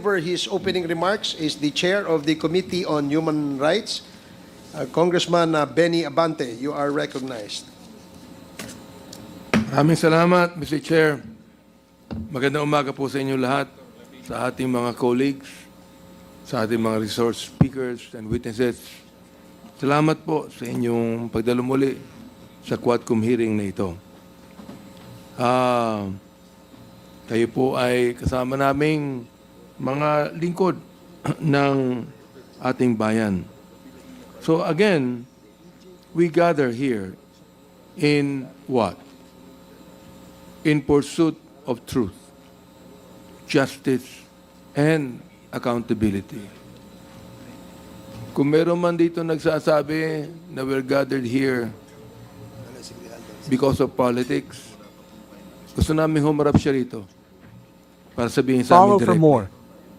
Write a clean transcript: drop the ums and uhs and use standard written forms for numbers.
For his opening remarks is the chair of the Committee on Human Rights, Congressman Benny Abante. You are recognized. Maraming salamat, Mr. Chair. Magandang umaga po sa inyo lahat, sa ating mga colleagues, sa ating mga resource speakers and witnesses. Salamat po sa inyong pagdalo muli sa Quadcom hearing na ito. Kayo po ay kasama naming mga lingkod ng ating bayan. So again, we gather here in what? In pursuit of truth, justice, and accountability. Kung meron man dito nagsasabi na we're gathered here because of politics, gusto namin humarap siya rito para sabihin sa amin Follow for directly. more.